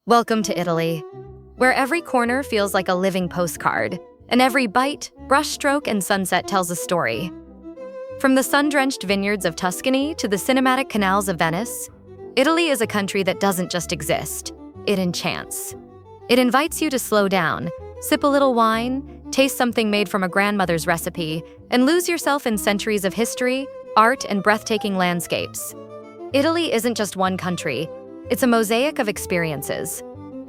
Welcome to Italy, where every corner feels like a living postcard, and every bite, brushstroke, and sunset tells a story. From the sun-drenched vineyards of Tuscany to the cinematic canals of Venice, Italy is a country that doesn't just exist, it enchants. It invites you to slow down, sip a little wine, taste something made from a grandmother's recipe, and lose yourself in centuries of history, art, and breathtaking landscapes. Italy isn't just one country, it's a mosaic of experiences.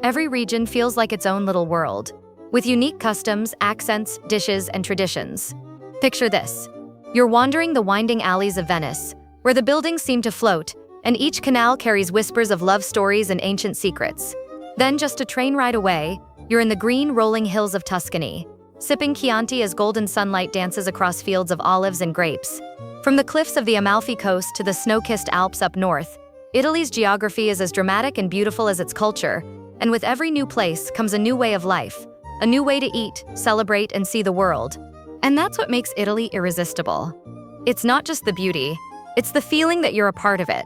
Every region feels like its own little world, with unique customs, accents, dishes, and traditions. Picture this. You're wandering the winding alleys of Venice, where the buildings seem to float, and each canal carries whispers of love stories and ancient secrets. Then, just a train ride away, you're in the green, rolling hills of Tuscany, sipping Chianti as golden sunlight dances across fields of olives and grapes. From the cliffs of the Amalfi Coast to the snow-kissed Alps up north, Italy's geography is as dramatic and beautiful as its culture, and with every new place comes a new way of life, a new way to eat, celebrate, and see the world. And that's what makes Italy irresistible. It's not just the beauty, it's the feeling that you're a part of it.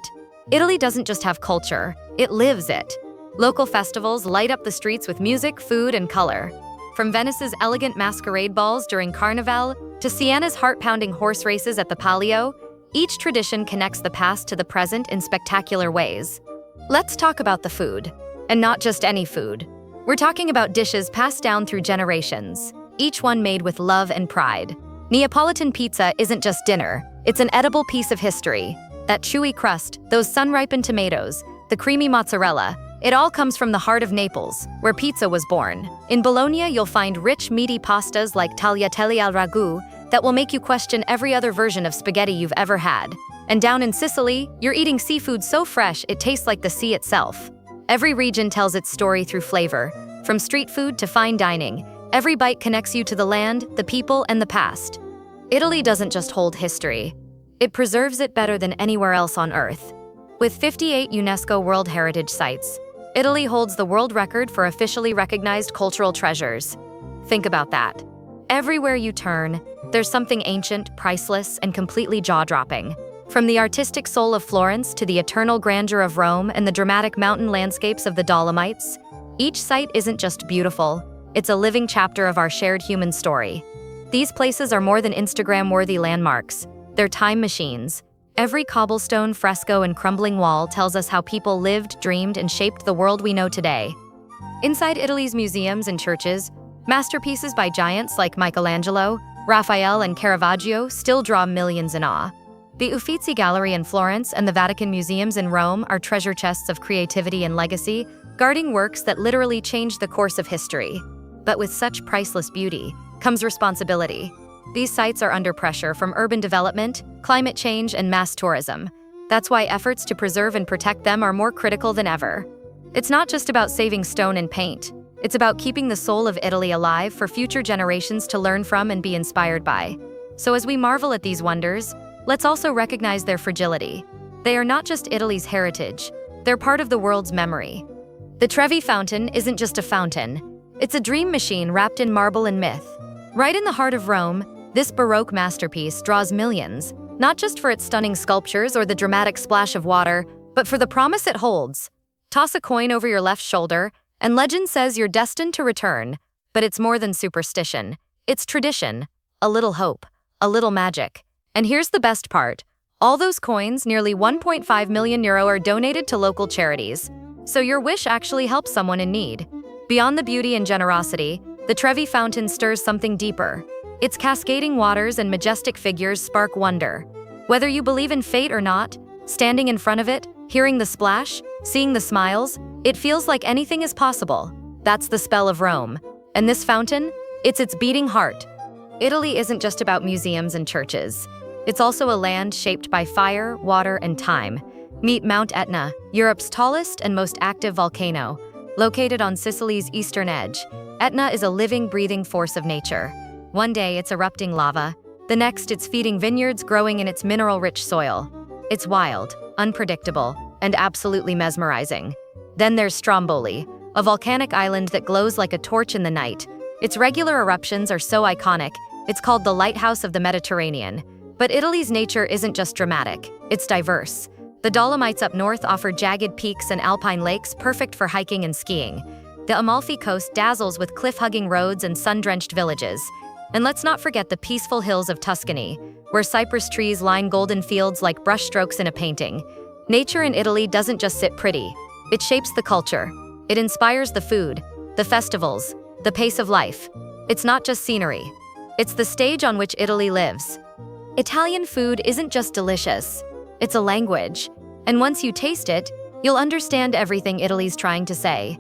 Italy doesn't just have culture, it lives it. Local festivals light up the streets with music, food, and color. From Venice's elegant masquerade balls during Carnival to Sienna's heart-pounding horse races at the Palio, each tradition connects the past to the present in spectacular ways. Let's talk about the food. And not just any food. We're talking about dishes passed down through generations, each one made with love and pride. Neapolitan pizza isn't just dinner, it's an edible piece of history. That chewy crust, those sun-ripened tomatoes, the creamy mozzarella, it all comes from the heart of Naples, where pizza was born. In Bologna, you'll find rich, meaty pastas like tagliatelle al ragù that will make you question every other version of spaghetti you've ever had. And down in Sicily, you're eating seafood so fresh it tastes like the sea itself. Every region tells its story through flavor. From street food to fine dining, every bite connects you to the land, the people, and the past. Italy doesn't just hold history. It preserves it better than anywhere else on Earth. With 58 UNESCO World Heritage Sites, Italy holds the world record for officially recognized cultural treasures. Think about that. Everywhere you turn, there's something ancient, priceless, and completely jaw-dropping. From the artistic soul of Florence to the eternal grandeur of Rome and the dramatic mountain landscapes of the Dolomites, each site isn't just beautiful, it's a living chapter of our shared human story. These places are more than Instagram-worthy landmarks. They're time machines. Every cobblestone, fresco, and crumbling wall tells us how people lived, dreamed, and shaped the world we know today. Inside Italy's museums and churches, masterpieces by giants like Michelangelo, Raphael, and Caravaggio still draw millions in awe. The Uffizi Gallery in Florence and the Vatican Museums in Rome are treasure chests of creativity and legacy, guarding works that literally changed the course of history. But with such priceless beauty comes responsibility. These sites are under pressure from urban development, climate change, and mass tourism. That's why efforts to preserve and protect them are more critical than ever. It's not just about saving stone and paint. It's about keeping the soul of Italy alive for future generations to learn from and be inspired by. So as we marvel at these wonders, let's also recognize their fragility. They are not just Italy's heritage, they're part of the world's memory. The Trevi Fountain isn't just a fountain, it's a dream machine wrapped in marble and myth. Right in the heart of Rome, this Baroque masterpiece draws millions, not just for its stunning sculptures or the dramatic splash of water, but for the promise it holds. Toss a coin over your left shoulder, and legend says you're destined to return. But it's more than superstition. It's tradition, a little hope, a little magic. And here's the best part. All those coins, nearly €1.5 million, are donated to local charities. So your wish actually helps someone in need. Beyond the beauty and generosity, the Trevi Fountain stirs something deeper. Its cascading waters and majestic figures spark wonder. Whether you believe in fate or not, standing in front of it, hearing the splash, seeing the smiles, it feels like anything is possible. That's the spell of Rome. And this fountain, it's its beating heart. Italy isn't just about museums and churches. It's also a land shaped by fire, water, and time. Meet Mount Etna, Europe's tallest and most active volcano. Located on Sicily's eastern edge, Etna is a living, breathing force of nature. One day it's erupting lava, the next it's feeding vineyards growing in its mineral-rich soil. It's wild, unpredictable, and absolutely mesmerizing. Then there's Stromboli, a volcanic island that glows like a torch in the night. Its regular eruptions are so iconic, it's called the lighthouse of the Mediterranean. But Italy's nature isn't just dramatic, it's diverse. The Dolomites up north offer jagged peaks and alpine lakes perfect for hiking and skiing. The Amalfi Coast dazzles with cliff-hugging roads and sun-drenched villages. And let's not forget the peaceful hills of Tuscany, where cypress trees line golden fields like brushstrokes in a painting. Nature in Italy doesn't just sit pretty. It shapes the culture. It inspires the food, the festivals, the pace of life. It's not just scenery. It's the stage on which Italy lives. Italian food isn't just delicious. It's a language. And once you taste it, you'll understand everything Italy's trying to say.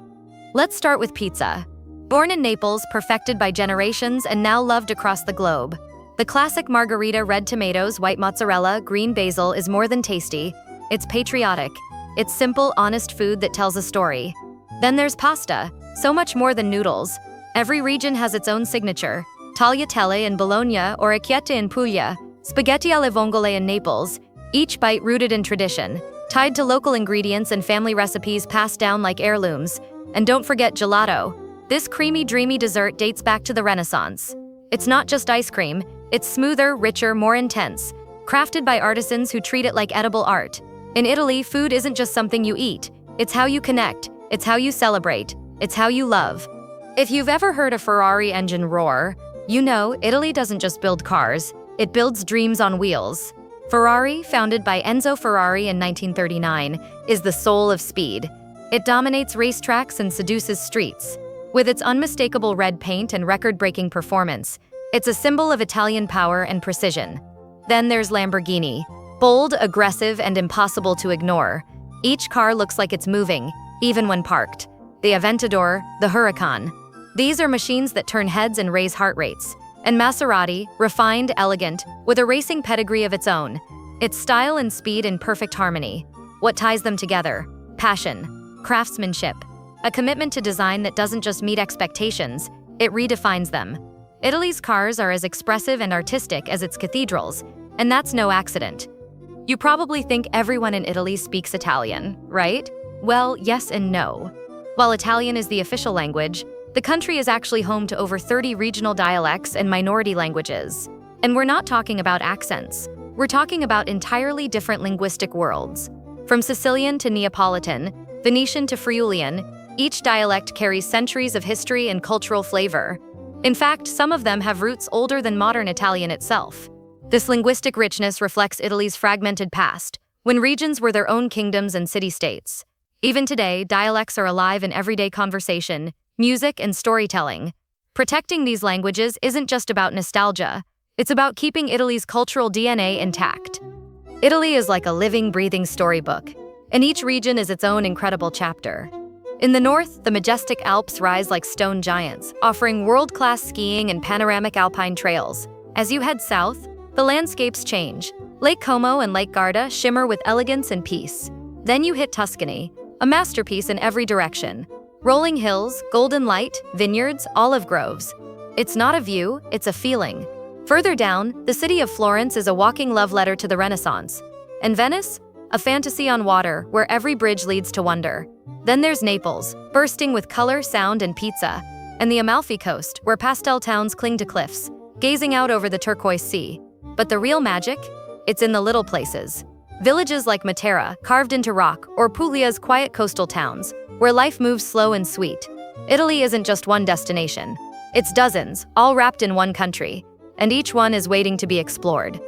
Let's start with pizza. Born in Naples, perfected by generations, and now loved across the globe. The classic margherita, red tomatoes, white mozzarella, green basil is more than tasty. It's patriotic. It's simple, honest food that tells a story. Then there's pasta, so much more than noodles. Every region has its own signature. Tagliatelle in Bologna or orecchiette in Puglia, spaghetti alle vongole in Naples, each bite rooted in tradition, tied to local ingredients and family recipes passed down like heirlooms. And don't forget gelato. This creamy, dreamy dessert dates back to the Renaissance. It's not just ice cream, it's smoother, richer, more intense, crafted by artisans who treat it like edible art. In Italy, food isn't just something you eat, it's how you connect, it's how you celebrate, it's how you love. If you've ever heard a Ferrari engine roar, you know Italy doesn't just build cars, it builds dreams on wheels. Ferrari, founded by Enzo Ferrari in 1939, is the soul of speed. It dominates racetracks and seduces streets. With its unmistakable red paint and record-breaking performance, it's a symbol of Italian power and precision. Then there's Lamborghini. Bold, aggressive, and impossible to ignore. Each car looks like it's moving, even when parked. The Aventador, the Huracan. These are machines that turn heads and raise heart rates. And Maserati, refined, elegant, with a racing pedigree of its own. It's style and speed in perfect harmony. What ties them together? Passion, craftsmanship, a commitment to design that doesn't just meet expectations, it redefines them. Italy's cars are as expressive and artistic as its cathedrals, and that's no accident. You probably think everyone in Italy speaks Italian, right? Well, yes and no. While Italian is the official language, the country is actually home to over 30 regional dialects and minority languages. And we're not talking about accents. We're talking about entirely different linguistic worlds. From Sicilian to Neapolitan, Venetian to Friulian, each dialect carries centuries of history and cultural flavor. In fact, some of them have roots older than modern Italian itself. This linguistic richness reflects Italy's fragmented past, when regions were their own kingdoms and city-states. Even today, dialects are alive in everyday conversation, music, and storytelling. Protecting these languages isn't just about nostalgia, it's about keeping Italy's cultural DNA intact. Italy is like a living, breathing storybook, and each region is its own incredible chapter. In the north, the majestic Alps rise like stone giants, offering world-class skiing and panoramic alpine trails. As you head south, the landscapes change. Lake Como and Lake Garda shimmer with elegance and peace. Then you hit Tuscany, a masterpiece in every direction. Rolling hills, golden light, vineyards, olive groves. It's not a view, it's a feeling. Further down, the city of Florence is a walking love letter to the Renaissance. And Venice? A fantasy on water where every bridge leads to wonder. Then there's Naples, bursting with color, sound, and pizza. And the Amalfi Coast, where pastel towns cling to cliffs, gazing out over the turquoise sea. But the real magic? It's in the little places. Villages like Matera, carved into rock, or Puglia's quiet coastal towns, where life moves slow and sweet. Italy isn't just one destination. It's dozens, all wrapped in one country. And each one is waiting to be explored.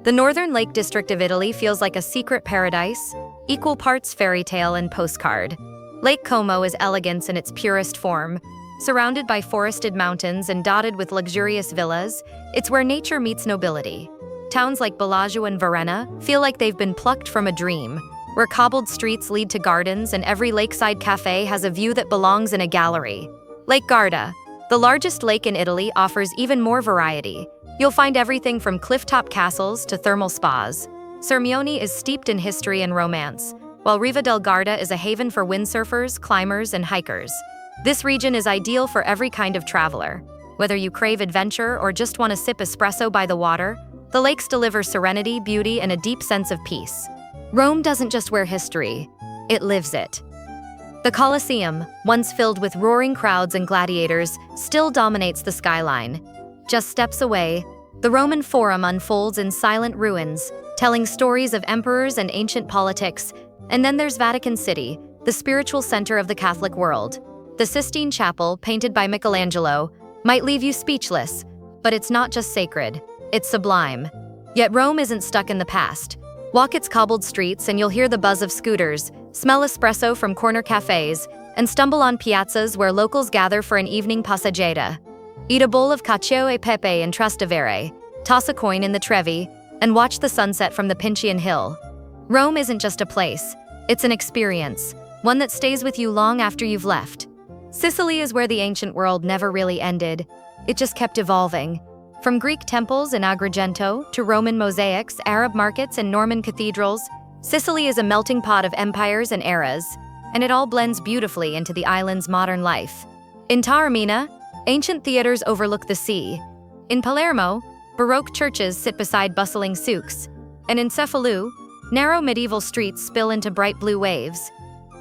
The northern Lake District of Italy feels like a secret paradise, equal parts fairy tale and postcard. Lake Como is elegance in its purest form. Surrounded by forested mountains and dotted with luxurious villas, it's where nature meets nobility. Towns like Bellagio and Varenna feel like they've been plucked from a dream, where cobbled streets lead to gardens and every lakeside cafe has a view that belongs in a gallery. Lake Garda, the largest lake in Italy, offers even more variety. You'll find everything from clifftop castles to thermal spas. Sirmione is steeped in history and romance, while Riva del Garda is a haven for windsurfers, climbers, and hikers. This region is ideal for every kind of traveler. Whether you crave adventure or just want to sip espresso by the water, the lakes deliver serenity, beauty, and a deep sense of peace. Rome doesn't just wear history, it lives it. The Colosseum, once filled with roaring crowds and gladiators, still dominates the skyline. Just steps away, The Roman Forum unfolds in silent ruins, telling stories of emperors and ancient politics. And then there's Vatican City, the spiritual center of the Catholic world. The Sistine Chapel, painted by Michelangelo, might leave you speechless, but it's not just sacred, it's sublime. Yet Rome isn't stuck in the past. Walk its cobbled streets and you'll hear the buzz of scooters, smell espresso from corner cafes, and stumble on piazzas where locals gather for an evening passeggiata. Eat a bowl of cacio e pepe in Trastevere, toss a coin in the Trevi, and watch the sunset from the Pincian Hill. Rome isn't just a place, it's an experience, one that stays with you long after you've left. Sicily is where the ancient world never really ended. It just kept evolving. From Greek temples in Agrigento to Roman mosaics, Arab markets, and Norman cathedrals, Sicily is a melting pot of empires and eras, and it all blends beautifully into the island's modern life. In Taormina, ancient theaters overlook the sea. In Palermo, Baroque churches sit beside bustling souks. And in Cefalù, narrow medieval streets spill into bright blue waves.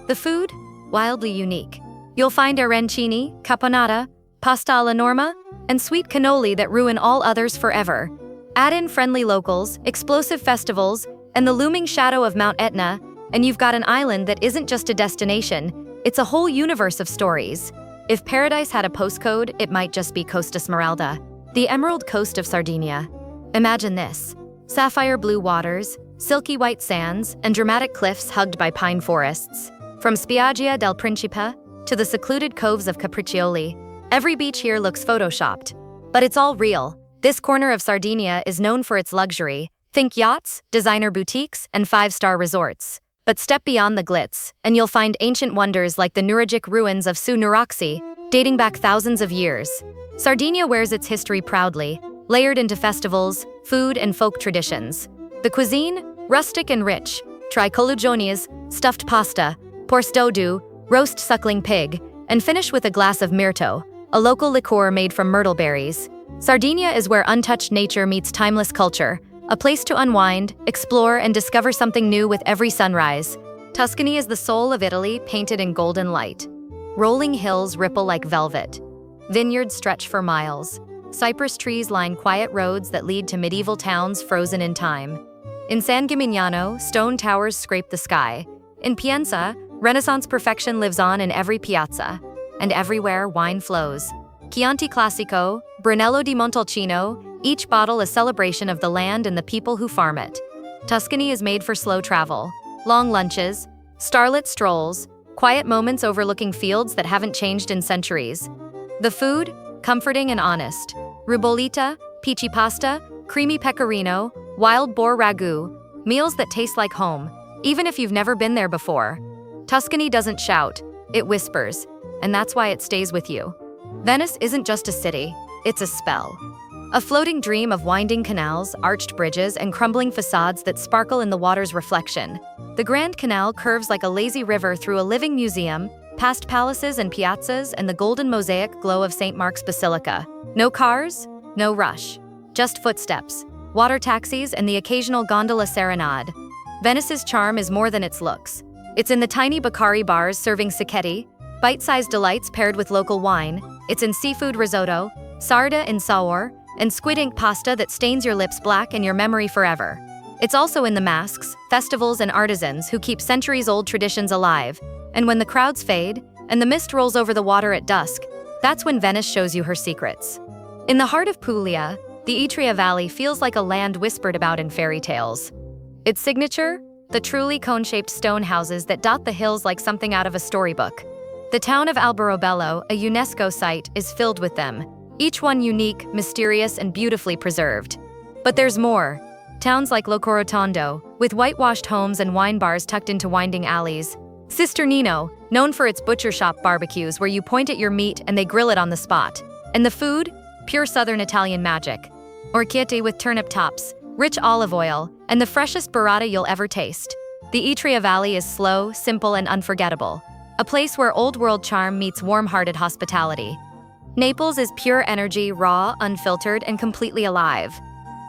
The food? Wildly unique. You'll find arancini, caponata, pasta alla norma, and sweet cannoli that ruin all others forever. Add in friendly locals, explosive festivals, and the looming shadow of Mount Etna, and you've got an island that isn't just a destination, it's a whole universe of stories. If paradise had a postcode, it might just be Costa Smeralda, the emerald coast of Sardinia. Imagine this: sapphire blue waters, silky white sands, and dramatic cliffs hugged by pine forests. From Spiaggia del Principe to the secluded coves of Capriccioli, every beach here looks photoshopped. But it's all real. This corner of Sardinia is known for its luxury. Think yachts, designer boutiques, and five-star resorts. But step beyond the glitz, and you'll find ancient wonders like the Nuragic ruins of Su Nuraxi, dating back thousands of years. Sardinia wears its history proudly, layered into festivals, food, and folk traditions. The cuisine? Rustic and rich. Try colugionies, stuffed pasta, porstodu, roast suckling pig, and finish with a glass of mirto, a local liqueur made from myrtle berries. Sardinia is where untouched nature meets timeless culture, a place to unwind, explore, and discover something new with every sunrise. Tuscany is the soul of Italy, painted in golden light. Rolling hills ripple like velvet. Vineyards stretch for miles. Cypress trees line quiet roads that lead to medieval towns frozen in time. In San Gimignano, stone towers scrape the sky. In Pienza, Renaissance perfection lives on in every piazza. And everywhere, wine flows. Chianti Classico, Brunello di Montalcino, each bottle a celebration of the land and the people who farm it. Tuscany is made for slow travel. Long lunches, starlit strolls, quiet moments overlooking fields that haven't changed in centuries. The food? Comforting and honest. Rubolita, peachy pasta, creamy pecorino, wild boar ragu, meals that taste like home, even if you've never been there before. Tuscany doesn't shout, it whispers, and that's why it stays with you. Venice isn't just a city, it's a spell. A floating dream of winding canals, arched bridges, and crumbling facades that sparkle in the water's reflection. The Grand Canal curves like a lazy river through a living museum, past palaces and piazzas and the golden mosaic glow of St. Mark's Basilica. No cars, no rush. Just footsteps, water taxis, and the occasional gondola serenade. Venice's charm is more than its looks. It's in the tiny Baccari bars serving cicchetti, bite-sized delights paired with local wine. It's in seafood risotto, sarda in saor, and squid ink pasta that stains your lips black and your memory forever. It's also in the masks, festivals, and artisans who keep centuries-old traditions alive. And when the crowds fade, and the mist rolls over the water at dusk, that's when Venice shows you her secrets. In the heart of Puglia, the Etria Valley feels like a land whispered about in fairy tales. Its signature? The truly cone-shaped stone houses that dot the hills like something out of a storybook. The town of Alberobello, a UNESCO site, is filled with them, each one unique, mysterious, and beautifully preserved. But there's more. Towns like Locorotondo, with whitewashed homes and wine bars tucked into winding alleys. Cisternino, known for its butcher shop barbecues where you point at your meat and they grill it on the spot. And the food? Pure southern Italian magic. Orecchiette with turnip tops, rich olive oil, and the freshest burrata you'll ever taste. The Etria Valley is slow, simple, and unforgettable. A place where old-world charm meets warm-hearted hospitality. Naples is pure energy, raw, unfiltered, and completely alive.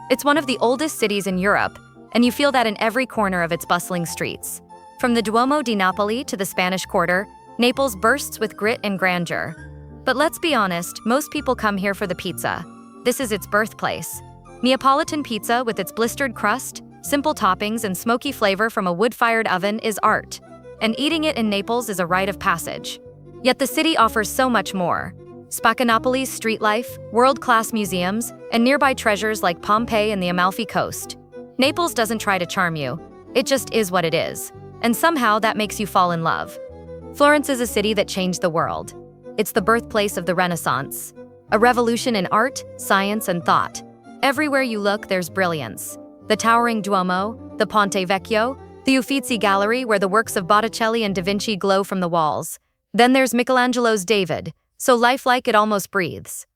It's one of the oldest cities in Europe, and you feel that in every corner of its bustling streets. From the Duomo di Napoli to the Spanish Quarter, Naples bursts with grit and grandeur. But let's be honest, most people come here for the pizza. This is its birthplace. Neapolitan pizza with its blistered crust, simple toppings, and smoky flavor from a wood-fired oven is art, and eating it in Naples is a rite of passage. Yet the city offers so much more. Spacanapoli's street life, world-class museums, and nearby treasures like Pompeii and the Amalfi Coast. Naples doesn't try to charm you, it just is what it is, and somehow that makes you fall in love. Florence is a city that changed the world. It's the birthplace of the Renaissance, a revolution in art, science, and thought. Everywhere you look, there's brilliance. The towering Duomo, the Ponte Vecchio, the Uffizi Gallery where the works of Botticelli and Da Vinci glow from the walls. Then there's Michelangelo's David, so lifelike it almost breathes.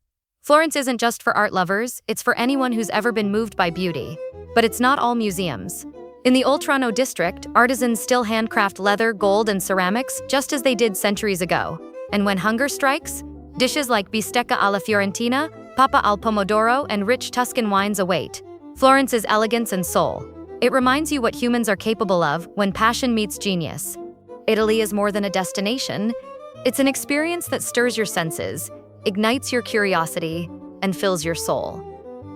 Florence isn't just for art lovers, it's for anyone who's ever been moved by beauty. But it's not all museums. In the Oltrarno district, artisans still handcraft leather, gold, and ceramics just as they did centuries ago. And when hunger strikes, dishes like bistecca alla fiorentina, papa al pomodoro, and rich Tuscan wines await. Florence's elegance and soul. It reminds you what humans are capable of when passion meets genius. Italy is more than a destination. It's an experience that stirs your senses, ignites your curiosity, and fills your soul.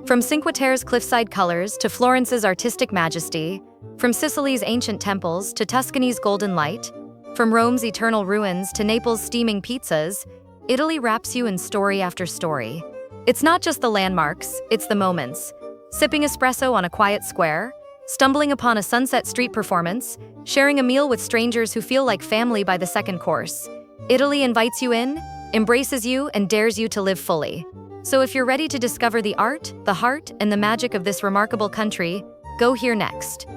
From Cinque Terre's cliffside colors to Florence's artistic majesty, from Sicily's ancient temples to Tuscany's golden light, from Rome's eternal ruins to Naples' steaming pizzas, Italy wraps you in story after story. It's not just the landmarks, it's the moments. Sipping espresso on a quiet square, stumbling upon a Sunset Street performance, sharing a meal with strangers who feel like family by the second course. Italy invites you in, embraces you, and dares you to live fully. So if you're ready to discover the art, the heart, and the magic of this remarkable country, go here next.